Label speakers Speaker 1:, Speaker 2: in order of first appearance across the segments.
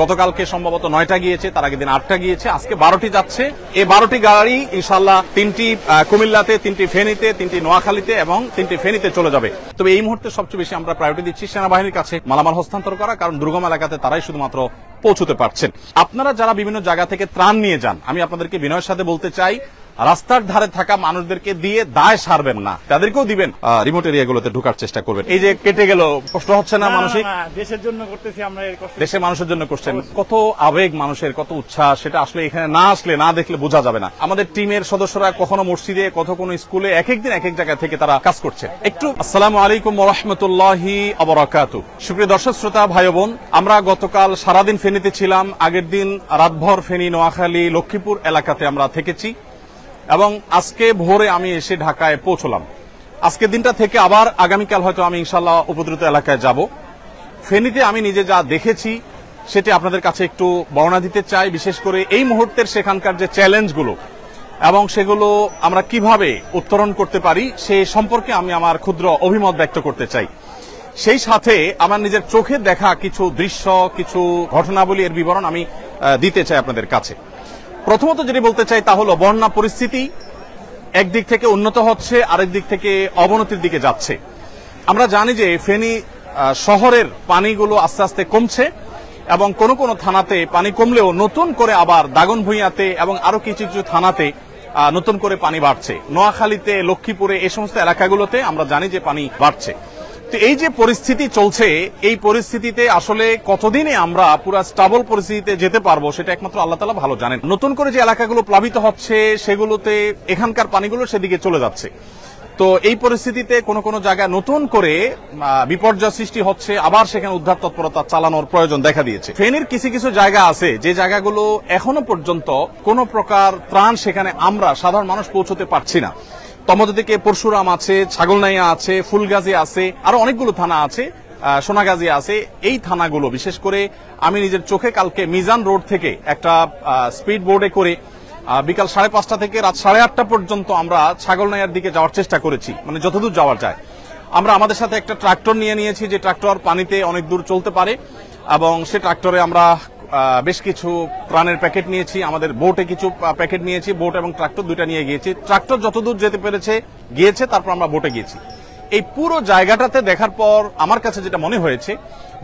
Speaker 1: গতকালকে সম্ভবত 9টা গিয়েছে, তার আগের দিন 8টা গিয়েছে, আজকে 12টি যাচ্ছে। এই 12টি গাড়ি ইনশাআল্লাহ 3টি কুমিল্লাতে, 3টি ফেনীতে, 3টি নোয়াখালীতে এবং 3টি ফেনীতে চলে যাবে। তবে এই মুহূর্তে সবচেয়ে বেশি আমরা প্রায়োরিটি দিচ্ছি সেনাবাহিনীর কাছে মালামাল হস্তান্তর করা, কারণ দুর্গম এলাকাতে তারাই শুধুমাত্র পৌঁছতে পারছেন। আপনারা যারা বিভিন্ন জায়গা থেকে ত্রাণ নিয়ে যান, আমি আপনাদেরকে বিনয়ের সাথে বলতে চাই, রাস্তার ধারে থাকা মানুষদেরকে দিয়ে দায় সারবেন না, তাদেরকেও দিবেন, রিমোট এরিয়াগুলোতে ঢোকার চেষ্টা করবেন। এই যে কেটে গেল, কষ্ট হচ্ছে না মানসিক?
Speaker 2: দেশের জন্য করতেছি আমরা,
Speaker 1: দেশের মানুষের জন্য করছেন। কত আবেগ মানুষের, কত উচ্ছ্বাস, সেটা আসলে এখানে না আসলে, না দেখলে বোঝা যাবে না। আমাদের টিমের সদস্যরা কখনো মসজিদে, কখনো কোনো স্কুলে, এক এক দিন এক এক জায়গা থেকে তারা কাজ করছে। একটু আসসালামু আলাইকুম ওয়া রাহমাতুল্লাহি ওয়া বারাকাতুহু। সুপ্রিয় দর্শক শ্রোতা ভাই বোন, আমরা গতকাল সারাদিন ফেনীতে ছিলাম, আগের দিন রাতভর ফেনী, নোয়াখালী, লক্ষ্মীপুর এলাকাতে আমরা থেকেছি এবং আজকে ভোরে আমি এসে ঢাকায় পৌঁছলাম। আজকের দিনটা থেকে আবার আগামীকাল হয়তো আমি ইনশাআল্লাহ উপদ্রুত এলাকায় যাব। ফেনীতে আমি নিজে যা দেখেছি সেটি আপনাদের কাছে একটু বর্ণনা দিতে চাই, বিশেষ করে এই মুহূর্তের সেখানকার যে চ্যালেঞ্জগুলো এবং সেগুলো আমরা কিভাবে উত্তরণ করতে পারি সে সম্পর্কে আমি আমার ক্ষুদ্র অভিমত ব্যক্ত করতে চাই। সেই সাথে আমার নিজের চোখে দেখা কিছু দৃশ্য, কিছু ঘটনাবলী এর বিবরণ আমি দিতে চাই আপনাদের কাছে। প্রথমত যেটি বলতে চাই তা হলো, বন্যা পরিস্থিতি একদিক থেকে উন্নত হচ্ছে, আরেক দিক থেকে অবনতির দিকে যাচ্ছে। আমরা জানি যে ফেনী শহরের পানিগুলো আস্তে আস্তে কমছে এবং কোন কোন থানাতে পানি কমলেও নতুন করে আবার দাগনভূঞাতে এবং আরো কিছু কিছু থানাতে নতুন করে পানি বাড়ছে। নোয়াখালীতে, লক্ষ্মীপুরে, এই সমস্ত এলাকাগুলোতে আমরা জানি যে পানি বাড়ছে। তো এই যে পরিস্থিতি চলছে, এই পরিস্থিতিতে আসলে কতদিনে আমরা পুরো স্টেবল পরিস্থিতিতে যেতে পারবো সেটা একমাত্র আল্লাহ তাআলা ভালো জানেন। নতুন করে যে এলাকাগুলো প্লাবিত হচ্ছে সেগুলোতে এখানকার পানিগুলো সেদিকে চলে যাচ্ছে। তো এই পরিস্থিতিতে কোন কোন জায়গায় নতুন করে বিপর্যয় সৃষ্টি হচ্ছে, আবার সেখানে উদ্ধার তৎপরতা চালানোর প্রয়োজন দেখা দিয়েছে। ফেনীর কিছু কিছু জায়গা আছে যে জায়গাগুলো এখনো পর্যন্ত কোন প্রকার ত্রাণ সেখানে আমরা সাধারণ মানুষ পৌঁছতে পারছি না। তমধ্যে থেকে পরশুরাম আছে, ছাগলনাইয়া আছে, ফুলগাজী আছে, আরো অনেকগুলো থানা আছে, সোনাগাজী আছে। এই থানাগুলো বিশেষ করে আমি নিজের চোখে কালকে মিজান রোড থেকে একটা স্পিড বোর্ডে করে বিকাল 5:30 থেকে রাত 8:30 পর্যন্ত আমরা ছাগলনাইয়ার দিকে যাওয়ার চেষ্টা করেছি, মানে যতদূর যাওয়া যায়। আমরা আমাদের সাথে একটা ট্রাক্টর নিয়ে নিয়েছি, যে ট্রাক্টর পানিতে অনেক দূর চলতে পারে, এবং সে ট্রাক্টরে আমরা বেশ কিছু ত্রাণের প্যাকেট নিয়েছি, আমাদের বোটে কিছু প্যাকেট নিয়েছি, বোট এবং ট্রাক্টর দুইটা নিয়ে গিয়েছি। ট্রাক্টর যতদূর যেতে পেরেছে গিয়েছে, তারপর আমরা বোটে গিয়েছি। এই পুরো জায়গাটাতে দেখার পর আমার কাছে যেটা মনে হয়েছে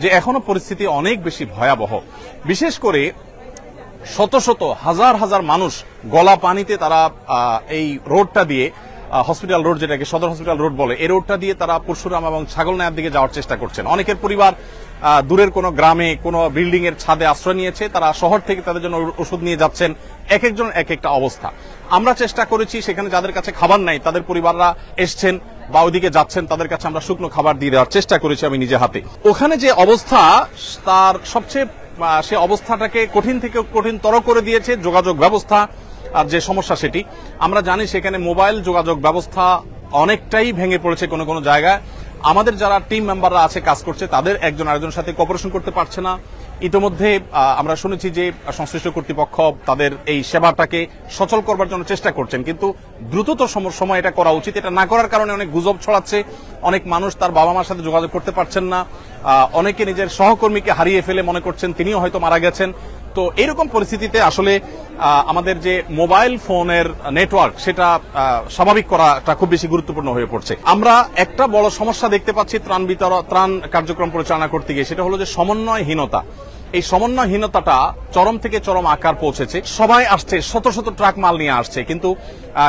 Speaker 1: যে এখনো পরিস্থিতি অনেক বেশি ভয়াবহ। বিশেষ করে শত শত হাজার হাজার মানুষ গলা পানিতে তারা এই রোডটা দিয়ে, হসপিটাল রোড যেটাকে সদর হসপিটাল রোড বলে, এই রোডটা দিয়ে তারা পরশুরাম এবং ছাগলনাইয়ার দিকে যাওয়ার চেষ্টা করছেন। অনেকের পরিবার দূরের কোনো গ্রামে, কোনো বিল্ডিং এর ছাদে আশ্রয় নিয়েছে, তারা শহর থেকে তাদের জন্য ওষুধ নিয়ে যাচ্ছেন। এক একজন এক একটা অবস্থা। আমরা চেষ্টা করেছি সেখানে যাদের কাছে খাবার নাই তাদের পরিবাররা এসছেন বা ওইদিকে যাচ্ছেন, তাদের কাছে আমরা শুকনো খাবার দিয়ে দেওয়ার চেষ্টা করেছি আমি নিজে হাতে। ওখানে যে অবস্থা, তার সবচেয়ে সে অবস্থাটাকে কঠিন থেকে কঠিনতর করে দিয়েছে যোগাযোগ ব্যবস্থা আর যে সমস্যা সেটি। আমরা জানি সেখানে মোবাইল যোগাযোগ ব্যবস্থা অনেকটাই ভেঙে পড়েছে কোন কোন জায়গায়। আমাদের যারা টিম মেম্বাররা আছে কাজ করছে, তাদের একজন আরেকজনের সাথে কোঅপারেশন করতে পারছে না। ইতিমধ্যে আমরা শুনেছি যে সংশ্লিষ্ট কর্তৃপক্ষ তাদের এই সেবাটাকে সচল করবার জন্য চেষ্টা করছেন, কিন্তু দ্রুততর সময় এটা করা উচিত। এটা না করার কারণে অনেক গুজব ছড়াচ্ছে, অনেক মানুষ তার বাবা মার সাথে যোগাযোগ করতে পারছেন না, অনেকে নিজের সহকর্মীকে হারিয়ে ফেলে মনে করছেন তিনিও হয়তো মারা গেছেন। তো এরকম পরিস্থিতিতে আসলে আমাদের যে মোবাইল ফোনের নেটওয়ার্ক সেটা স্বাভাবিক করাটা খুব বেশি গুরুত্বপূর্ণ হয়ে পড়ছে। আমরা একটা বড় সমস্যা দেখতে পাচ্ছি ত্রাণ কার্যক্রম পরিচালনা করতে গিয়ে, সেটা হলো যে সমন্বয়হীনতা। এই সমন্বয়হীনতাটা চরম থেকে চরম আকার পৌঁছেছে। সবাই আসছে, শত শত ট্রাক মাল নিয়ে আসছে, কিন্তু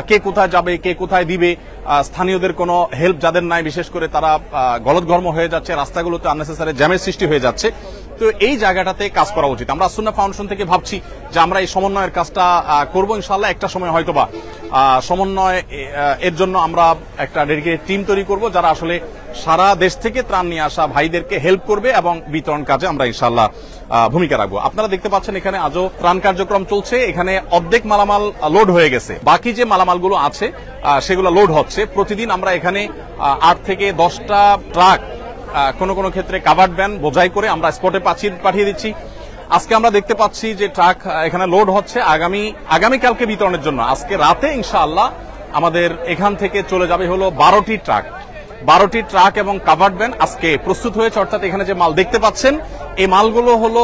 Speaker 1: কে কোথায় যাবে, কে কোথায় দিবে, স্থানীয়দের কোনো হেল্প যাদের নাই, বিশেষ করে তারা গলদঘর্ম হয়ে যাচ্ছে, রাস্তাগুলোতে আননেসেসারি জ্যামের সৃষ্টি হয়ে যাচ্ছে। তো এই জায়গাটাতে কাজ করা উচিত। আমরা আসুন্নাহ ফাউন্ডেশন থেকে ভাবছি যে আমরা এই সমন্বয়ের কাজটা করব ইনশাআল্লাহ। একটা সময় হয়তোবা সমন্বয় এর জন্য আমরা একটা ডেডিকেটেড টিম তৈরি করব, যারা আসলে সারা দেশ থেকে ত্রাণ নিয়ে আসা ভাইদেরকে হেল্প করবে এবং বিতরণ কাজে আমরা ইনশাআল্লাহ ভূমিকা রাখবো। আপনারা দেখতে পাচ্ছেন এখানে আজও ত্রাণ কার্যক্রম চলছে। এখানে অর্ধেক মালামাল লোড হয়ে গেছে, বাকি যে মালামালগুলো আছে সেগুলো লোড হচ্ছে। প্রতিদিন আমরা এখানে 8 থেকে 10টা ট্রাক, কোন কোন ক্ষেত্রে কাভার্ড ভ্যান বোঝাই করে আমরা স্পটে পাঠিয়ে দিচ্ছি। আজকে আমরা দেখতে পাচ্ছি যে ট্রাক এখানে লোড হচ্ছে আগামীকালকে বিতরণের জন্য। আজকে রাতে ইনশাআল্লাহ আমাদের এখান থেকে চলে যাবে হলো 12টি ট্রাক এবং কাভার্ড ভ্যান আজকে প্রস্তুত হয়েছে। অর্থাৎ এখানে যে মাল দেখতে পাচ্ছেন এই মালগুলো হলো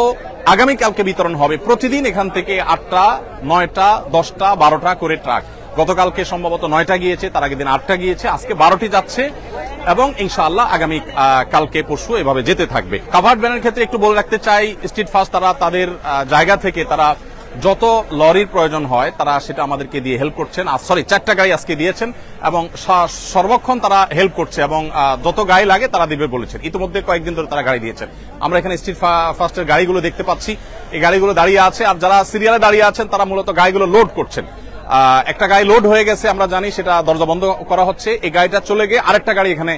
Speaker 1: আগামীকালকে বিতরণ হবে। প্রতিদিন এখান থেকে 8টা, 9টা, 10টা, 12টা করে ট্রাক। গতকালকে সম্ভবত 9টা গিয়েছে, তার আগের দিন 8টা গিয়েছে, আজকে 12টি যাচ্ছে এবং ইনশাআল্লাহ আগামী কালকে পরশু এভাবে যেতে থাকবে। কাভার্ড ভ্যানের ক্ষেত্রে একটু বলে রাখতে চাই, স্ট্রিট ফাস্ট তারা তাদের জায়গা থেকে তারা যত লরির প্রয়োজন হয় তারা সেটা আমাদেরকে দিয়ে হেল্প করছেন। 4টা গাড়ি আজকে দিয়েছেন এবং সর্বক্ষণ তারা হেল্প করছে এবং যত গাড়ি লাগে তারা দিবে বলেছেন। ইতিমধ্যে কয়েকদিন ধরে তারা গাড়ি দিয়েছেন। আমরা এখানে স্ট্রিট ফাস্টের গাড়িগুলো দেখতে পাচ্ছি, এই গাড়িগুলো দাঁড়িয়ে আছে আর যারা সিরিয়ালে দাঁড়িয়ে আছেন তারা মূলত গাড়িগুলো লোড করছেন। একটা গাড়ি লোড হয়ে গেছে, আমরা জানি, সেটা দরজা বন্ধ করা হচ্ছে। এই গাড়িটা চলে গিয়ে আরেকটা গাড়ি এখানে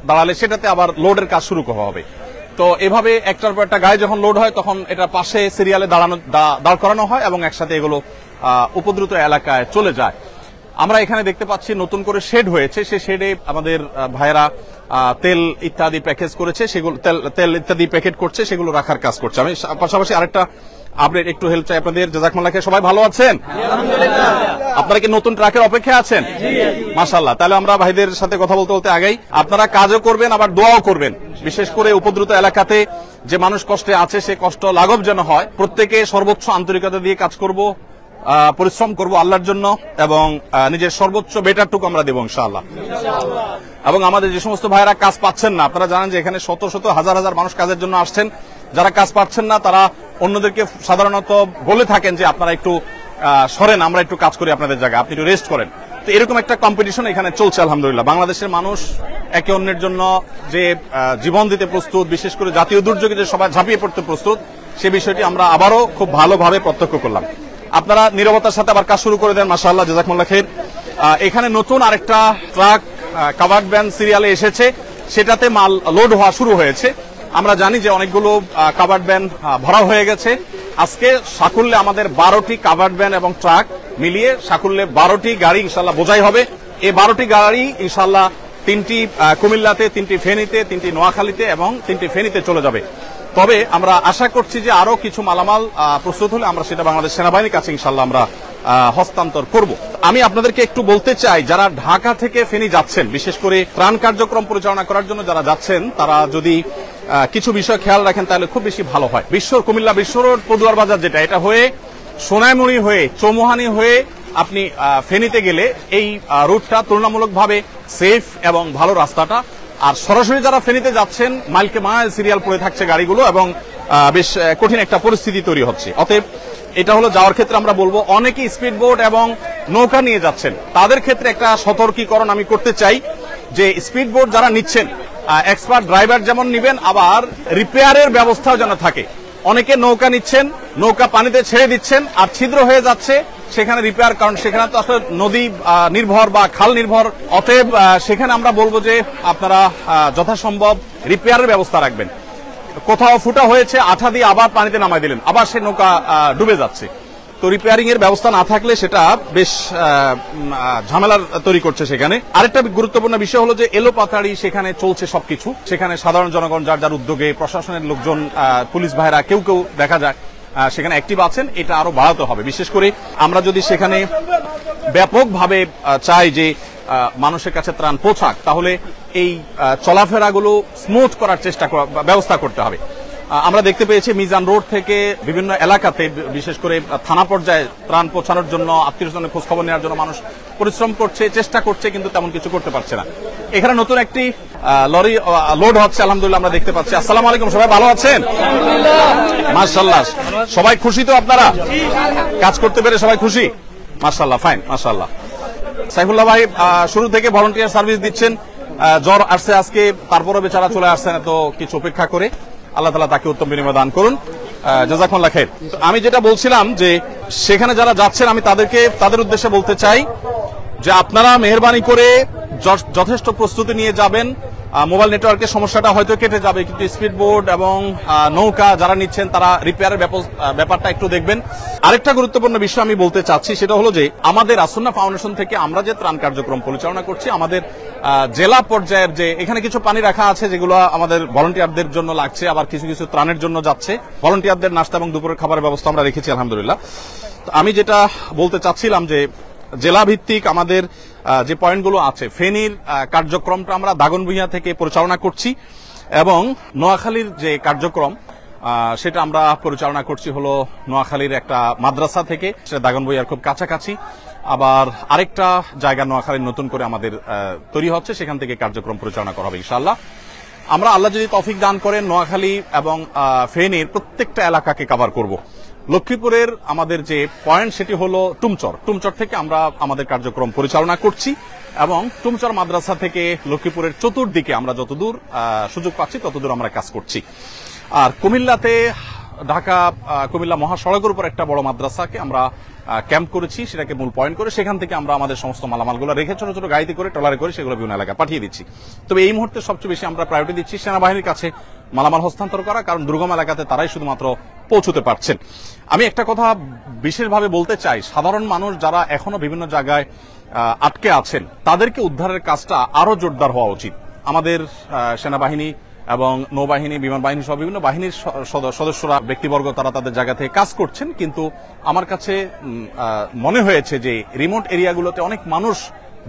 Speaker 1: দাঁড়ালে সেটাতে আবার লোডের কাজ শুরু করা হবে। তো এভাবে একটার পর একটা গাড়ি যখন লোড হয় তখন এটা পাশে সিরিয়ালে দাঁড় করানো হয় এবং একসাথে এগুলো উপদ্রুত এলাকায় চলে যায়। আমরা এখানে দেখতে পাচ্ছি নতুন করে শেড হয়েছে, সেই শেডে আমাদের ভাইয়েরা তেল ইত্যাদি প্যাকেজ করেছে, সেগুলো তেল ইত্যাদি প্যাকেট করছে, সেগুলো রাখার কাজ করছে। আমি পাশাপাশি আরেকটা আপডেট একটু হেল্প চাই আপনাদের। জাযাকুমুল্লাহ খাইর, সবাই ভালো আছেন? আপনারা কি নতুন ট্রাকের অপেক্ষায় আছেন? মাশাআল্লাহ। তাহলে আমরা ভাইদের সাথে কথা বলতে বলতে আগাই। আপনারা কাজও করবেন আবার দোয়াও করবেন, বিশেষ করে উপদ্রুত এলাকাতে যে মানুষ কষ্টে আছে সে কষ্ট লাঘব যেন হয়। প্রত্যেকে সর্বোচ্চ আন্তরিকতা দিয়ে কাজ করব, পরিশ্রম করব আল্লাহর জন্য এবং নিজের সর্বোচ্চ বেটারটুকু আমরা দেব ইনশাআল্লাহ। এবং আমাদের যে সমস্ত ভাইয়েরা কাজ পাচ্ছেন না, আপনারা জানেন যে এখানে শত শত হাজার হাজার মানুষ কাজের জন্য আসছেন, যারা কাজ পাচ্ছেন না তারা অন্যদেরকে সাধারণত বলে থাকেন যে আপনারা একটু সরেন, আমরা একটু কাজ করি আপনাদের জায়গায়, আপনি একটু রেস্ট করেন। তো এরকম একটা কম্পিটিশন এখানে চলছে আলহামদুলিল্লাহ। বাংলাদেশের মানুষ একে অন্যের জন্য যে জীবন দিতে প্রস্তুত, বিশেষ করে জাতীয় দুর্যোগে যে সবাই ঝাঁপিয়ে পড়তে প্রস্তুত, সে বিষয়টি আমরা আবারও খুব ভালোভাবে প্রত্যক্ষ করলাম। আপনারা নীরবতার সাথে আবার কাজ শুরু করে দেন, মাশাআল্লাহ, জাযাকুমুল্লাহ খাইর। এখানে নতুন আরেকটা ট্রাক কাভার্ড ভ্যান সিরিয়ালে এসেছে, সেটাতে মাল লোড হওয়া শুরু হয়েছে। আমরা জানি যে অনেকগুলো কাভার্ড ভ্যান ভরা হয়ে গেছে। আজকে সাকুল্যে আমাদের 12টি কাভার্ড ভ্যান এবং ট্রাক মিলিয়ে সাকুল্যে 12টি গাড়ি ইনশাআল্লাহ বোঝাই হবে। এই 12টি গাড়ি ইনশাআল্লাহ 3টি কুমিল্লাতে, 3টি ফেনীতে, 3টি নোয়াখালীতে এবং 3টি ফেনীতে চলে যাবে। তবে আমরা আশা করছি যে আরো কিছু মালামাল প্রস্তুত হলে আমরা সেটা বাংলাদেশ সেনাবাহিনীর কাছে ইনশাআল্লাহ আমরা হস্তান্তর করব। আমি আপনাদেরকে একটু বলতে চাই, যারা ঢাকা থেকে ফেনী যাচ্ছেন, বিশেষ করে ত্রাণ কার্যক্রম পরিচালনা করার জন্য যারা যাচ্ছেন, তারা যদি কিছু বিষয় খেয়াল রাখেন তাহলে খুব বেশি ভালো হয়। কুমিল্লা বিশ্ব রোড পদুয়ার বাজার যেটা, এটা হয়ে সোনাইমুড়ি হয়ে চৌমুহানি হয়ে আপনি ফেনীতে গেলে এই রুটটা তুলনামূলকভাবে সেফ এবং ভালো রাস্তাটা। আর সরাসরি যারা ফেনীতে যাচ্ছেন মাইলকে মাইল সিরিয়াল পড়ে থাকছে গাড়িগুলো এবং বেশ কঠিন একটা পরিস্থিতি তৈরি হচ্ছে। অতএব এটা হলো যাওয়ার ক্ষেত্রে আমরা বলবো, অনেকেই স্পিড বোট এবং নৌকা নিয়ে যাচ্ছেন, তাদের ক্ষেত্রে একটা সতর্কীকরণ আমি করতে চাই যে স্পিড বোট যারা নিচ্ছেন এক্সপার্ট ড্রাইভার যেমন নিবেন, আবার রিপেয়ারের ব্যবস্থাও যেন থাকে। অনেকে নৌকা নিচ্ছেন, নৌকা পানিতে ছেড়ে দিচ্ছেন আর ছিদ্র হয়ে যাচ্ছে, সেখানে রিপেয়ার, কারণ সেখানে তো আসলে নদী নির্ভর বা খাল নির্ভর। অতএব সেখানে আমরা বলবো যে আপনারা যথাসম্ভব রিপেয়ারের ব্যবস্থা রাখবেন। কোথাও ফুটা হয়েছে, আঠা দিয়ে আবার পানিতে নামাই দিলেন, আবার সে নৌকা ডুবে যাচ্ছে। তো রিপেয়ারিং এর ব্যবস্থা না থাকলে সেটা বেশ ঝামেলার তৈরি করছে সেখানে। আরেকটা গুরুত্বপূর্ণ বিষয় হলো যে এলোপাতাড়ি সেখানে চলছে সবকিছু। সেখানে সাধারণ জনগণ যার যার উদ্যোগে, প্রশাসনের লোকজন, পুলিশ ভাইরা কেউ কেউ দেখা যায় সেখানে অ্যাক্টিভ আছেন। এটা আরো বাড়াতে হবে, বিশেষ করে আমরা যদি সেখানে ব্যাপকভাবে চাই যে মানুষের কাছে ত্রাণ পৌঁছাক, তাহলে এই চলাফেরাগুলো স্মুথ করার ব্যবস্থা করতে হবে। আমরা দেখতে পেয়েছি মিজান রোড থেকে বিভিন্ন এলাকাতে, বিশেষ করে থানা পর্যায়ে ত্রাণ পৌঁছানোর জন্য, আত্মীয়স্বজনের খোঁজ খবর নেওয়ার জন্য মানুষ পরিশ্রম করছে, চেষ্টা করছে, কিন্তু তেমন কিছু করতে পারছে না। এখানে নতুন একটি লরি লোড হচ্ছে আলহামদুলিল্লাহ আমরা দেখতে পাচ্ছি। আসসালামু আলাইকুম, সবাই ভালো আছেন? মাশাআল্লাহ, সবাই খুশি তো? আপনারা কাজ করতে পেরে সবাই খুশি? মাশাআল্লাহ, ফাইন, মাশাআল্লাহ। সাইফুল্লাহ ভাই শুরু থেকে ভলান্টিয়ার সার্ভিস দিচ্ছেন, জ্বর আসছে আজকে, তারপরও বেচারা চলে আসছেন এত কিছু উপেক্ষা করে। আল্লাহ তাআলা তাকে উত্তম বিনিময় দান করুন, জাযাকুমুল্লাহ খাইর। আমি যেটা বলছিলাম যে সেখানে যারা যাচ্ছেন আমি তাদের উদ্দেশ্যে বলতে চাই যে আপনারা মেহেরবানি করে যথেষ্ট প্রস্তুতি নিয়ে যাবেন। মোবাইল নেটওয়ার্কের সমস্যাটা হয়তো কেটে যাবে, কিন্তু স্পিড বোট এবং নৌকা যারা নিচ্ছেন তারা রিপেয়ারের ব্যাপারটা একটু দেখবেন। আরেকটা গুরুত্বপূর্ণ বিষয় আমি বলতে চাচ্ছি, সেটা হলো যে আমাদের আসন্না ফাউন্ডেশন থেকে আমরা যে ত্রাণ কার্যক্রম পরিচালনা করছি, আমাদের জেলা পর্যায়ের যে এখানে কিছু পানি রাখা আছে যেগুলো আমাদের ভলান্টিয়ারদের জন্য লাগছে, আবার কিছু কিছু ত্রাণের জন্য যাচ্ছে। ভলান্টিয়ারদের নাস্তা এবং দুপুরের খাবারের ব্যবস্থা আমরা রেখেছি আলহামদুলিল্লাহ। আমি যেটা বলতে চাচ্ছিলাম যে জেলা ভিত্তিক আমাদের যে পয়েন্টগুলো আছে, ফেনীর কার্যক্রমটা আমরা দাগনভূঞা থেকে পরিচালনা করছি এবং নোয়াখালীর যে কার্যক্রম সেটা আমরা পরিচালনা করছি হলো নোয়াখালীর একটা মাদ্রাসা থেকে, সেটা দাগনভূঞার খুব কাছাকাছি। আবার আরেকটা জায়গা নোয়াখালীর নতুন করে আমাদের তৈরি হচ্ছে, সেখান থেকে কার্যক্রম পরিচালনা করা হবে ইনশাআল্লাহ। আমরা আল্লাহ যদি তৌফিক দান করেন নোয়াখালী এবং ফেনীর প্রত্যেকটা এলাকাকে কভার করব। লক্ষ্মীপুরের আমাদের যে পয়েন্ট সেটি হলো টুমচর থেকে আমরা আমাদের কার্যক্রম পরিচালনা করছি এবং টুমচর মাদ্রাসা থেকে লক্ষ্মীপুরের চতুর্দিকে আমরা যতদূর সুযোগ পাচ্ছি ততদূর আমরা কাজ করছি। আর কুমিল্লাতে ঢাকা কুমিল্লা মহাসড়কের উপর একটা বড় মাদ্রাসাকে আমরা ক্যাম্প করেছি, সেটাকে মূল পয়েন্ট করে সেখান থেকে আমরা আমাদের সমস্ত মালামালগুলো রেখে ছোট ছোট গাড়িতে করে ট্রলারে করে সেগুলো বিভিন্ন এলাকায় পাঠিয়ে দিচ্ছি। তবে এই মুহূর্তে সবচেয়ে বেশি আমরা প্রায়োরিটি দিচ্ছি সেনাবাহিনীর কাছে মালামাল হস্তান্তর করা, কারণ দুর্গম এলাকাতে তারাই শুধুমাত্র পৌঁছতে পারছেন। আমি একটা কথা বিশেষভাবে বলতে চাই, সাধারণ মানুষ যারা এখনো বিভিন্ন জায়গায় আটকে আছেন তাদেরকে উদ্ধারের কাজটা আরো জোরদার হওয়া উচিত। আমাদের সেনাবাহিনী এবং নৌবাহিনী, বিমান বাহিনী সহ বিভিন্ন বাহিনীর সদস্যরা, ব্যক্তিবর্গ তারা তাদের জায়গা থেকে কাজ করছেন, কিন্তু আমার কাছে মনে হয়েছে যে রিমোট এরিয়াগুলোতে অনেক মানুষ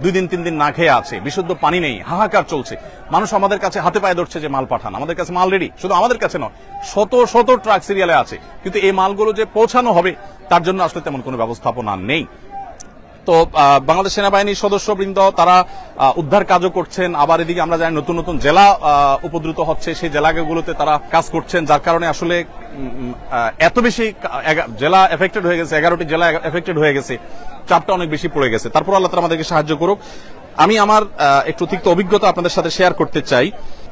Speaker 1: 2 দিন 3 দিন না খেয়ে আছে, বিশুদ্ধ পানি নেই, হাহাকার চলছে। মানুষ আমাদের কাছে হাতে পায়ে ধরছে যে মাল পাঠান, আমাদের কাছে মাল রেডি, শুধু আমাদের কাছে নয়, শত ট্রাক সিরিয়ালে আছে, কিন্তু এই মালগুলো যে পৌঁছানো হবে তার জন্য আসলে তেমন কোনো ব্যবস্থাপনা নেই। তো বাংলাদেশ সেনাবাহিনীর সদস্যবৃন্দ তারা উদ্ধার কাজও করছেন। আবার এদিকে আমরা জানি নতুন নতুন জেলা উপদ্রুত হচ্ছে, সেই জেলাগুলোতে তারা কাজ করছেন, যার কারণে আসলে এত বেশি জেলা এফেক্টেড হয়ে গেছে, 11টি জেলা এফেক্টেড হয়ে গেছে, চাপটা অনেক বেশি পড়ে গেছে। তারপর আল্লাহ তাআলা আমাদেরকে সাহায্য করুক। আমি আমার একটু তিক্ত অভিজ্ঞতা আপনাদের সাথে শেয়ার করতে চাই।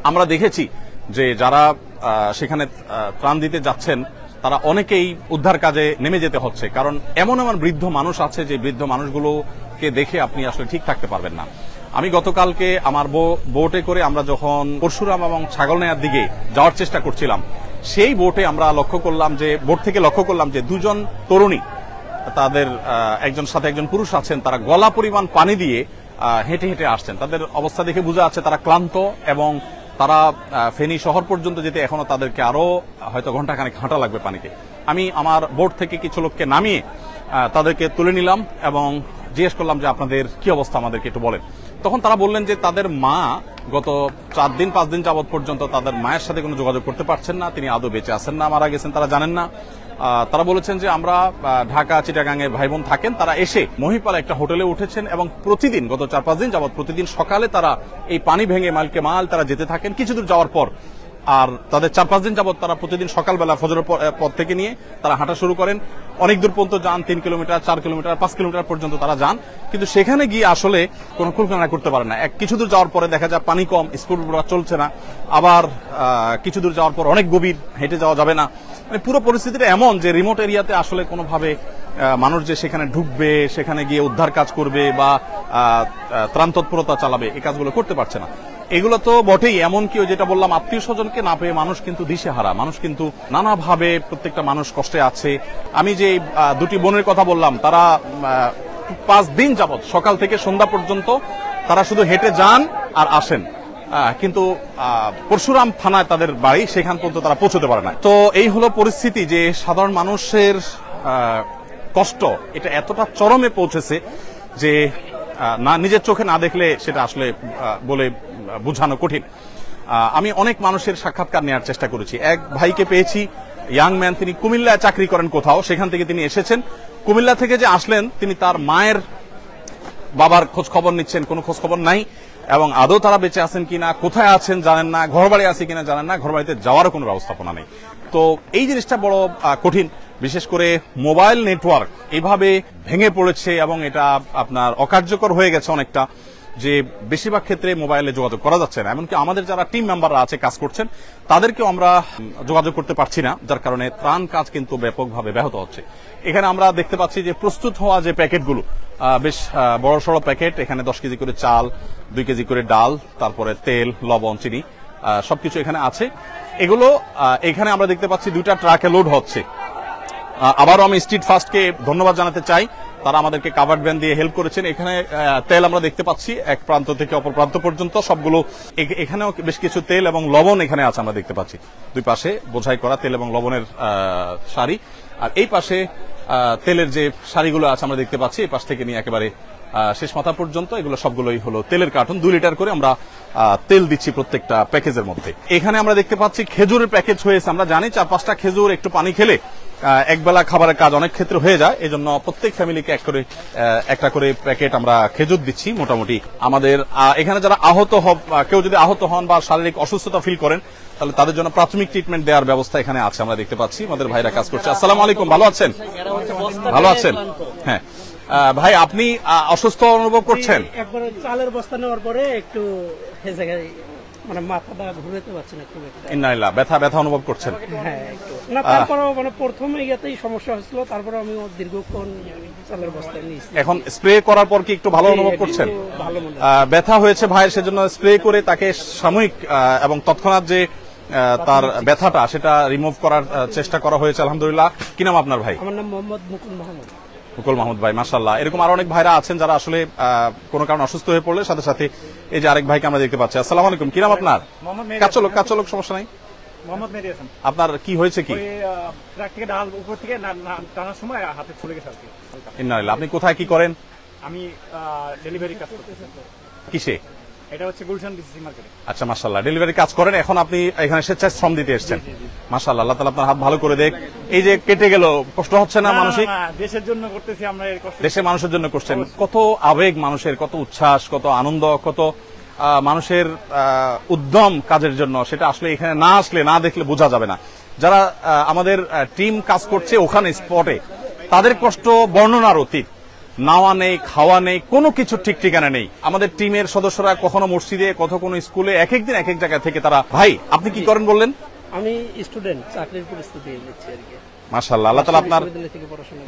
Speaker 1: আমরা দেখেছি যে যারা সেখানে ত্রাণ দিতে যাচ্ছেন তারা অনেকেই উদ্ধার কাজে নেমে যেতে হচ্ছে, কারণ এমন এমন বৃদ্ধ মানুষ আছে যে বৃদ্ধ মানুষগুলোকে দেখে আপনি আসলে ঠিক থাকতে পারবেন না। আমি গতকালকে আমার বোটে করে আমরা যখন পরশুরাম এবং ছাগলনাইয়ার দিকে যাওয়ার চেষ্টা করছিলাম, সেই বোটে আমরা বোট থেকে লক্ষ্য করলাম যে 2 জন তরুণী, তাদের একজন সাথে একজন পুরুষ আছেন, তারা গলা পরিমাণ পানি দিয়ে হেঁটে হেঁটে আসছেন। তাদের অবস্থা দেখে বোঝা যাচ্ছে তারা ক্লান্ত এবং তারা ফেনী শহর পর্যন্ত যেতে এখনো তাদেরকে আরো হয়তো ঘন্টাখানেক হাঁটা লাগবে পানিতে। আমি আমার বোট থেকে কিছু লোককে নামিয়ে তাদেরকে তুলে নিলাম এবং জিজ্ঞেস করলাম যে আপনাদের কি অবস্থা, আমাদেরকে একটু বলেন। তখন তারা বললেন যে তাদের মা গত 4 দিন 5 দিন যাবৎ পর্যন্ত তাদের মায়ের সাথে কোনো যোগাযোগ করতে পারছেন না, তিনি আদৌ বেঁচে আছেন না মারা গেছেন তারা জানেন না। তারা বলেছেন যে আমরা ঢাকা চিটাগাঙে ভাই বোন থাকেন, তারা এসে মহিপাল একটা হোটেলে উঠেছেন এবং প্রতিদিন গত 4-5 দিন যাবৎ প্রতিদিন সকালে তারা এই পানি ভেঙে মাইলকে মাল তারা যেতে থাকেন কিছু দূর যাওয়ার পর, আর তাদের 4-5 দিন যাবৎ তারা প্রতিদিন সকালবেলা ফজরের পর থেকে নিয়ে তারা হাঁটা শুরু করেন, অনেক দূর পর্যন্ত যান, 3 কিলোমিটার 4 কিলোমিটার 5 কিলোমিটার পর্যন্ত তারা যান, কিন্তু সেখানে গিয়ে আসলে কোনো কুলকানা করতে পারে না। কিছু দূর যাওয়ার পরে দেখা যায় পানি কম, স্কুল চলছে না, আবার কিছু দূর যাওয়ার পর অনেক গভীর, হেঁটে যাওয়া যাবে না। মানে পুরো পরিস্থিতিটা এমন যে রিমোট এরিয়াতে আসলে কোনোভাবে মানুষ যে সেখানে ঢুকবে, সেখানে গিয়ে উদ্ধার কাজ করবে বা ত্রাণ তৎপরতা চালাবে, এই কাজগুলো করতে পারছে না। এগুলো তো বটেই, এমনকি যেটা বললাম আত্মীয় স্বজনকে না পেয়ে মানুষ কিন্তু দিশেহারা, মানুষ কিন্তু নানাভাবে প্রত্যেকটা মানুষ কষ্টে আছে। আমি যে 2টি বোনের কথা বললাম, তারা 5 দিন যাবৎ সকাল থেকে সন্ধ্যা পর্যন্ত তারা শুধু হেঁটে যান আর আসেন, কিন্তু পরশুরাম থানায় তাদের বাড়ি, সেখান পর্যন্ত তারা পৌঁছতে পারে না। তো এই হলো পরিস্থিতি যে সাধারণ মানুষের কষ্ট এটা এতটা চরমে পৌঁছেছে যে না নিজের চোখে না দেখলে সেটা আসলে বলে বোঝানো কঠিন। আমি অনেক মানুষের সাক্ষাৎকার নেওয়ার চেষ্টা করেছি। এক ভাইকে পেয়েছি, ইয়াং ম্যান, তিনি কুমিল্লায় চাকরি করেন কোথাও, সেখান থেকে তিনি এসেছেন। কুমিল্লা থেকে যে আসলেন তিনি তার মায়ের বাবার খোঁজ খবর নিচ্ছেন, কোনো খোঁজ খবর নাই এবং আদৌ তারা বেঁচে আছেন কিনা, কোথায় আছেন জানেন না, ঘর বাড়ি আছে কিনা জানেন না, ঘর বাড়িতে যাওয়ারও কোনো ব্যবস্থাপনা নেই। তো এই জিনিসটা বড় কঠিন, বিশেষ করে মোবাইল নেটওয়ার্ক এইভাবে ভেঙে পড়েছে এবং এটা আপনার অকার্যকর হয়ে গেছে অনেকটা, যে বেশিরভাগ ক্ষেত্রে মোবাইলে যোগাযোগ করা যাচ্ছে না। এমনকি আমাদের যারা টিম মেম্বাররা আছে কাজ করছেন তাদেরকেও আমরা যোগাযোগ করতে পারছি না, যার কারণে ত্রাণ কাজ কিন্তু ব্যাপকভাবে ব্যাহত হচ্ছে। এখানে আমরা দেখতে পাচ্ছি যে প্রস্তুত হওয়া যে প্যাকেটগুলো, বেশ বড় সড়ো প্যাকেট, এখানে 10 কেজি করে চাল, 2 কেজি করে ডাল, তারপরে তেল, লবণ, চিনি সবকিছু এখানে আছে। এগুলো এখানে আমরা দেখতে পাচ্ছি 2টা ট্রাকে লোড হচ্ছে। আবারও আমি স্ট্রিট ফাস্টকে ধন্যবাদ জানাতে চাই, তারা আমাদেরকে কাভার্ড ভ্যান দিয়ে হেল্প করেছেন। এখানে তেল আমরা দেখতে পাচ্ছি এক প্রান্ত থেকে অপর প্রান্ত পর্যন্ত সবগুলো, এখানেও বেশ কিছু তেল এবং লবণ এখানে আছে আমরা দেখতে পাচ্ছি। 2 পাশে বোঝাই করা তেল এবং লবণের সারি, আর এই পাশে তেলের যে সারিগুলো আছে আমরা দেখতে পাচ্ছি, এই পাশ থেকে নিয়ে একেবারে শেষ মাথা পর্যন্ত এগুলো সবগুলোই হলো তেলের কার্টুন। 2 লিটার করে আমরা তেল দিচ্ছি প্রত্যেকটা প্যাকেজের মধ্যে। এখানে আমরা দেখতে পাচ্ছি খেজুরের প্যাকেজ হয়েছে। আমরা জানি 4-5টা খেজুর একটু পানি খেলে একবেলা খাবারের কাজ অনেক ক্ষেত্রে হয়ে যায়। এই জন্য প্রত্যেক ফ্যামিলিকে একটা করে প্যাকেট আমরা খেজুর দিচ্ছি মোটামুটি। আমাদের এখানে যারা কেউ যদি আহত হন বা শারীরিক অসুস্থতা ফিল করেন তাহলে তাদের জন্য প্রাথমিক ট্রিটমেন্ট দেওয়ার ব্যবস্থা এখানে আছে, আমরা দেখতে পাচ্ছি। আমাদের ভাইরা কাজ করছে। আসসালামু আলাইকুম, ভালো আছেন? ভালো আছেন? হ্যাঁ ভাই, আপনি অসুস্থ অনুভব করছেন?
Speaker 2: একবার চালের বস্তা নেওয়ার পরে একটু মানে মাথাটা ঘুরাতে পারছি না খুব একটা।
Speaker 1: ইন্নালিল্লাহ, ব্যথা অনুভব করছেন?
Speaker 2: হ্যাঁ একটু না, তারপরে মানে প্রথমে ইয়াতেই সমস্যা হয়েছিল, তারপরে আমি দীর্ঘক্ষণ চালের বস্তা নিয়েছি।
Speaker 1: এখন স্প্রে করার পর কি একটু ভালো অনুভব করছেন?
Speaker 2: ভালো মনে
Speaker 1: ব্যথা হয়েছে ভাইয়ের, সেজন্য স্প্রে করে তাকে সাময়িক এবং তৎক্ষণাৎ যে তার ব্যথাটা সেটা রিমুভ করার চেষ্টা করা হয়েছে আলহামদুলিল্লাহ। কি নাম আপনার ভাই?
Speaker 2: আমার নাম মোহাম্মদ মুকুল মাহমুদ।
Speaker 1: মুকুল মাহমুদ ভাই, মাশাআল্লাহ। এরকম আরো অনেক ভাইরা আছেন যারা আসলে কোনো কারণে অসুস্থ হয়ে পড়লে সাথে সাথে এই যে আরেক ভাইকে আমরা দেখতে পাচ্ছি। আসসালামু আলাইকুম, কি নাম আপনার? কাচলক, সমস্যা নাই।
Speaker 3: মোহাম্মদ মেহেদী হাসান।
Speaker 1: আপনার কি হয়েছে? কি
Speaker 3: ট্রাক থেকে ডাল উপর থেকে টানার সময় হাতে ছুলে গেছে আর কি।
Speaker 1: ইন্নালিল্লাহ। আপনি কোথায় কি করেন?
Speaker 3: আমি ডেলিভারি কাজ করতেছি।
Speaker 1: কিসে?
Speaker 3: এটা হচ্ছে গুলশান ডিসিসি মার্কেটে।
Speaker 1: আচ্ছা, মাশাআল্লাহ, ডেলিভারি কাজ করেন। এখন আপনি এখানে স্বেচ্ছায় শ্রম দিতে এসেছেন। মাশাআল্লাহ, আল্লাহ তাআলা আপনার হাত ভালো করে দেখ। এই যে কেটে গেল, কষ্ট হচ্ছে না মানসিক?
Speaker 3: দেশের জন্য করতেছি আমরা, এই কষ্ট
Speaker 1: দেশের মানুষের জন্য করছেন। কত আবেগ মানুষের, কত উচ্ছ্বাস, কত আনন্দ, কত মানুষের উদ্যম কাজের জন্য, সেটা আসলে এখানে না আসলে না দেখলে বোঝা যাবে না। যারা আমাদের টিম কাজ করছে ওখানে স্পটে, তাদের কষ্ট বর্ণনার অতীত। নাওয়া নেই, খাওয়া নেই, কোনো কিছু ঠিক ঠিকানা নেই। আমাদের টিমের সদস্যরা কখনো মসজিদে, কোনো স্কুলে, এক এক দিন এক এক জায়গা থেকে তারা। ভাই, আপনি কি করেন বললেন?
Speaker 2: আমি স্টুডেন্ট, চাকরির প্রস্তুতি নিচ্ছি আর কি।
Speaker 1: মাশাআল্লাহ, আল্লাহ তাআলা আপনার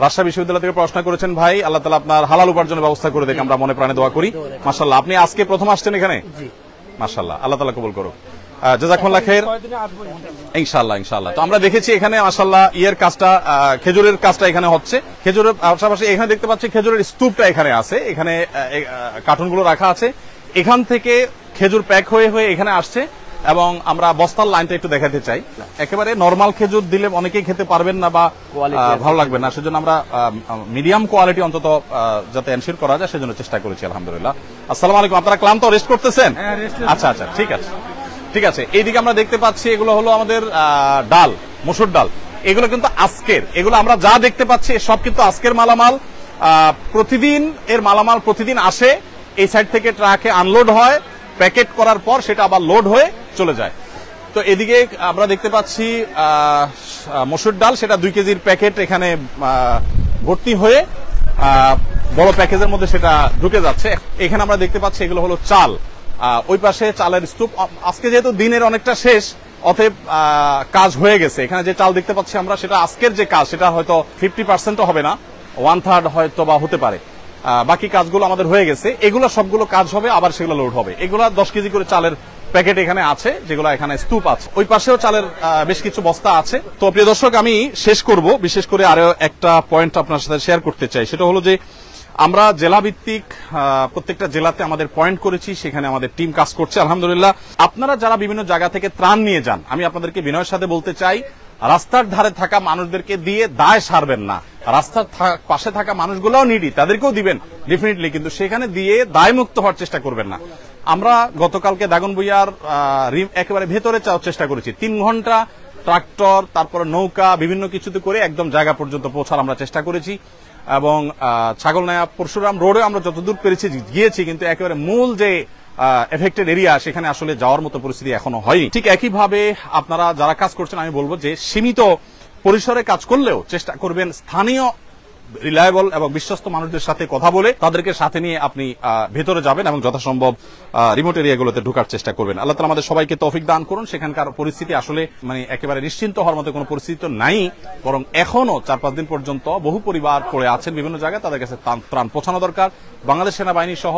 Speaker 1: রাজশাহী বিশ্ববিদ্যালয় থেকে পড়াশোনা করেছেন ভাই, আল্লাহ তাআলা আপনার হালাল উপার্জনের ব্যবস্থা করে দেখ, আমরা মনে প্রাণে দোয়া করি। মাশাআল্লাহ, আপনি আজকে প্রথম আসছেন এখানে?
Speaker 2: জি।
Speaker 1: মাশাআল্লাহ, আল্লাহ তাআলা কবুল করুক। জাযাকুমুল্লাহ খাইর। ইনশাআল্লাহ। তো আমরা দেখেছি এখানে মাশাআল্লাহ কাজটা, খেজুরের কাজটা এখানে হচ্ছে। খেজুরের পাশাপাশি এখানে দেখতে পাচ্ছি খেজুরের স্তূপটা এখানে আছে, এখানে কার্টুনগুলো রাখা আছে। এখান থেকে খেজুর প্যাক হয়ে এখানে আসছে এবং আমরা বস্তার লাইনটা একটু দেখাতে চাই। একেবারে নরমাল খেজুর দিলে অনেকেই খেতে পারবেন না বা ভালো লাগবে না, সেজন্য আমরা মিডিয়াম কোয়ালিটি অন্তত যাতে এনশিওর করা যায় সেজন্য চেষ্টা করেছি আলহামদুলিল্লাহ। আসসালামু আলাইকুম, আপনারা ক্লান্ত, রেস্ট করতেছেন? আচ্ছা, ঠিক আছে। এইদিকে আমরা দেখতে পাচ্ছি এগুলো হলো আমাদের ডাল, মসুর ডাল। এগুলো কিন্তু আজকের, এগুলো আমরা যা দেখতে পাচ্ছি সব কিন্তু আজকের মালামাল। প্রতিদিন এর মালামাল প্রতিদিন আসে, এই সাইড থেকে ট্রাকে আনলোড হয়, প্যাকেট করার পর সেটা আবার লোড হয়ে চলে যায়। তো এদিকে আমরা দেখতে পাচ্ছি মসুর ডাল, সেটা 2 কেজির প্যাকেট এখানে ভর্তি হয়ে বড় প্যাকেজের মধ্যে সেটা ঢুকে যাচ্ছে। এখানে আমরা দেখতে পাচ্ছি এগুলো হলো চাল, ওই পাশে চালের স্তূপ। আজকে যেহেতু দিনের অনেকটা শেষ, অতএব কাজ হয়ে গেছে। এখানে যে চাল দেখতে পাচ্ছি আমরা, সেটা আজকের যে কাজ সেটা হয়তো 50% হবে না, 1/3 হয়তো বা হতে পারে। বাকি কাজগুলো আমাদের হয়ে গেছে। এগুলো সবগুলো কাজ হবে, আবার সেগুলো লোড হবে। এগুলো 10 কেজি করে চালের প্যাকেট এখানে আছে, যেগুলো এখানে স্তূপ আছে। ওই পাশেও চালের বেশ কিছু বস্তা আছে। তো প্রিয় দর্শক, আমি শেষ করব, বিশেষ করে আরো একটা পয়েন্ট আপনার সাথে শেয়ার করতে চাই। সেটা হলো যে আমরা জেলা ভিত্তিক প্রত্যেকটা জেলাতে আমাদের পয়েন্ট করেছি, সেখানে আমাদের টিম কাজ করছে আলহামদুলিল্লাহ। আপনারা যারা বিভিন্ন জায়গা থেকে ত্রাণ নিয়ে যান, আমি আপনাদেরকে বিনয়ের সাথে বলতে চাই, রাস্তার ধারে থাকা মানুষদেরকে দিয়ে দায় সারবেন না। রাস্তার পাশে থাকা মানুষগুলোও নিডি, তাদেরকেও দিবেন ডেফিনেটলি, কিন্তু সেখানে দিয়ে দায় মুক্ত হওয়ার চেষ্টা করবেন না। আমরা গতকালকে দাগনভূঞার একেবারে ভেতরে যাওয়ার চেষ্টা করেছি। 3 ঘন্টা ট্রাক্টর, তারপরে নৌকা, বিভিন্ন কিছুতে করে একদম জায়গা পর্যন্ত পৌঁছার আমরা চেষ্টা করেছি। এবং ছাগলনায়া পরশুরাম রোডে আমরা যতদূর পেরেছি গিয়েছি, কিন্তু একেবারে মূল যে এফেক্টেড এরিয়া সেখানে আসলে যাওয়ার মতো পরিস্থিতি এখনো হয়নি। ঠিক একইভাবে আপনারা যারা কাজ করছেন, আমি বলবো যে সীমিত পরিসরে কাজ করলেও চেষ্টা করবেন স্থানীয় রিলায়েবল এবং বিশ্বস্ত মানুষদের সাথে কথা বলে তাদেরকে সাথে নিয়ে আপনি ভেতরে যাবেন এবং যথাসম্ভব রিমোট এরিয়াগুলোতে ঢোকার চেষ্টা করবেন। আল্লাহ তাআলা আমাদের সবাইকে তৌফিক দান করুন। সেখানকার পরিস্থিতি আসলে একেবারে নিশ্চিন্ত হওয়ার মতো কোনো পরিস্থিতি তো নাই, বরং এখনো 4-5 দিন পর্যন্ত বহু পরিবার পড়ে আছেন বিভিন্ন জায়গায়, তাদের কাছে ত্রাণ পৌঁছানো দরকার। বাংলাদেশ সেনাবাহিনী সহ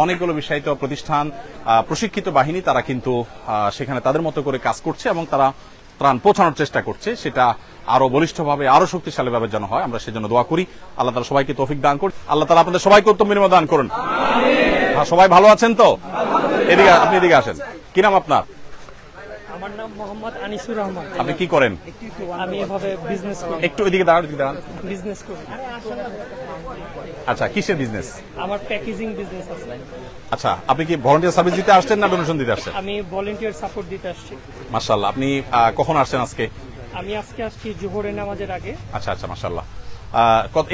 Speaker 1: অনেকগুলো বিষয়িত প্রতিষ্ঠান, প্রশিক্ষিত বাহিনী, তারা কিন্তু সেখানে তাদের মতো করে কাজ করছে এবং তারা ত্রাণ পৌঁছানোর চেষ্টা করছে। সেটা আরো বলিষ্ঠভাবে, আরো শক্তিশালীভাবে যেন হয়, আমরা সেজন্য দোয়া করি। আল্লাহ তাআলা সবাইকে তৌফিক দান করুন। আল্লাহ তাআলা আপনাদের সবাইকে উত্তম বিনিময় দান করুন। সবাই ভালো আছেন তো? আপনি এদিকে আসেন। কি নাম আপনার?
Speaker 2: আমার নাম মোহাম্মদ আনিসুর রহমান।
Speaker 1: আপনি কি করেন?
Speaker 2: আমি এভাবে বিজনেস করি।
Speaker 1: একটু ওইদিকে দাঁড়ান, ওইদিকে দাঁড়ান।
Speaker 2: বিজনেস করি।
Speaker 1: আচ্ছা, কিসের বিজনেস?
Speaker 2: আমার প্যাকেজিং বিজনেস আছে।
Speaker 1: আচ্ছা, আপনি কি ভলান্টিয়ার সার্ভিস দিতে আসছেন না ডোনেশন দিতে আসছেন?
Speaker 2: আমি ভলান্টিয়ার সাপোর্ট দিতে আসছি।
Speaker 1: মাশাআল্লাহ। আপনি কখন আসছেন আজকে?
Speaker 2: আমি আজকে আসছি জোহরের নামাজের আগে।
Speaker 1: আচ্ছা আচ্ছা, মাশাআল্লাহ।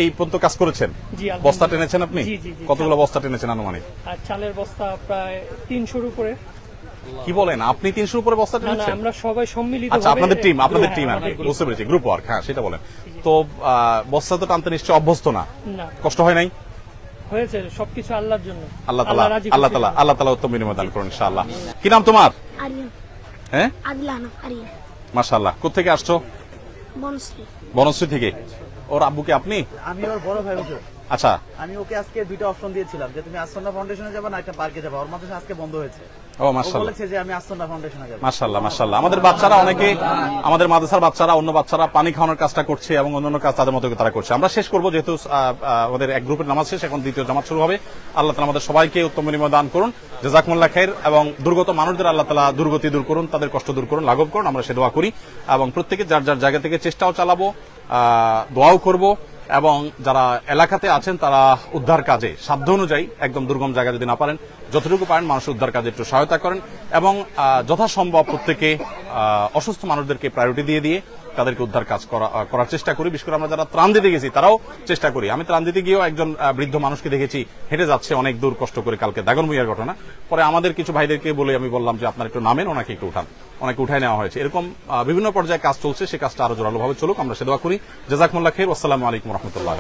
Speaker 1: এই পর্যন্ত কাজ করেছেন?
Speaker 2: জি,
Speaker 1: বস্তা টেনেছেন আপনি?
Speaker 2: জি, জি, জি।
Speaker 1: কতগুলো বস্তা টেনেছেন আনুমানিক?
Speaker 2: আর চালের বস্তা প্রায় 300-র উপরে।
Speaker 1: কি বলেন, আপনি 300 উপরে বস্তা
Speaker 2: না না,
Speaker 1: টেনেছেন?
Speaker 2: আমরা সবাই সম্মিলিত।
Speaker 1: আচ্ছা, আপনাদের টিম
Speaker 2: হ্যাঁ,
Speaker 1: বুঝতে পেরেছি, গ্রুপ ওয়ার্ক, হ্যাঁ সেটা বলেন। তো বস্তা তো টানতে নিশ্চয় অভ্যস্ত না,
Speaker 2: না
Speaker 1: কষ্ট হয় নাই?
Speaker 2: হয়েছে, সবকিছু আল্লাহর জন্য।
Speaker 1: আল্লাহ
Speaker 2: রাজি খুশি।
Speaker 1: তাআলা উত্তম বিনিময় দান করুন ইনশাআল্লাহ। কি নাম তোমার?
Speaker 4: আরিয়ান,
Speaker 1: হ্যাঁ,
Speaker 4: আদিলান, আরিয়ান,
Speaker 1: মাশাআল্লাহ। কোত্থেকে আসছো?
Speaker 4: বনশ্রী।
Speaker 1: বনশ্রী থেকে। ওর আব্বুকে আপনি?
Speaker 5: আমি ওর বড় ভাই হুজুর।
Speaker 1: আচ্ছা,
Speaker 5: আমি ওকে আজকে দুইটা অপশন দিয়েছিলাম যে তুমি আসন্না ফাউন্ডেশনে যাবে না একটা পার্কে যাবে। ওর মাঝে আজকে বন্ধ হয়েছে।
Speaker 1: ও
Speaker 5: ও
Speaker 1: মাশাআল্লাহ,
Speaker 5: বলেছে যে আমি আসন্না ফাউন্ডেশনে যাবো।
Speaker 1: মাশাআল্লাহ মাশাআল্লাহ। আমাদের বাচ্চারা অনেকে, আমাদের মাদ্রাসার বাচ্চারা, অন্য বাচ্চারা পানি খাওয়ানোর কাজটা করছে এবং অন্যান্য কাজ তাদের মতো করে তারা করছে। আমরা শেষ করব, যেহেতু আমাদের এক গ্রুপের নামাজ শেষ, এখন দ্বিতীয় জামাত শুরু হবে। আল্লাহ তাআলা আমাদের সবাইকে উত্তম বিনিময় দান করুন। জাযাকুমুল্লাহ খাইর। এবং দুর্গত মানুষদের আল্লাহ তাআলা দুর্গতি দূর করুন, তাদের কষ্ট দূর করুন, লাঘব করুন, আমরা সে দোয়া করি। এবং প্রত্যেকে যার যার জায়গা থেকে চেষ্টাও চালাবো, দোয়াও করব। এবং যারা এলাকাতে আছেন তারা উদ্ধার কাজে সাধ্য অনুযায়ী, একদম দুর্গম জায়গা যদি না পারেন, যতটুকু পারেন মানুষের উদ্ধার কাজে একটু সহায়তা করেন। এবং যথাসম্ভব প্রত্যেকে অসুস্থ মানুষদেরকে প্রায়োরিটি দিয়ে তাদেরকে উদ্ধার কাজ করার চেষ্টা করি। বিশেষ করে আমরা যারা ত্রাণ দিতে গেছি তারাও চেষ্টা করি। আমি ত্রাণ দিতে গিয়েও একজন বৃদ্ধ মানুষকে দেখেছি হেঁটে যাচ্ছে অনেক দূর কষ্ট করে, কালকে দাগনভূঞার ঘটনা। পরে আমাদের কিছু ভাইদেরকে বলে আমি বললাম যে আপনারা একটু নামেন, ওনাকে একটু উঠান। অনেকে উঠায় নেওয়া হয়েছে। এরকম বিভিন্ন পর্যায়ে কাজ চলছে, সে কাজটা আরো জোরালোভাবে চলুক, আমরা সে দোয়া করি। জাযাকুমুল্লাহ খাইর। আসসালামু আলাইকুম ওয়া রাহমাতুল্লাহ।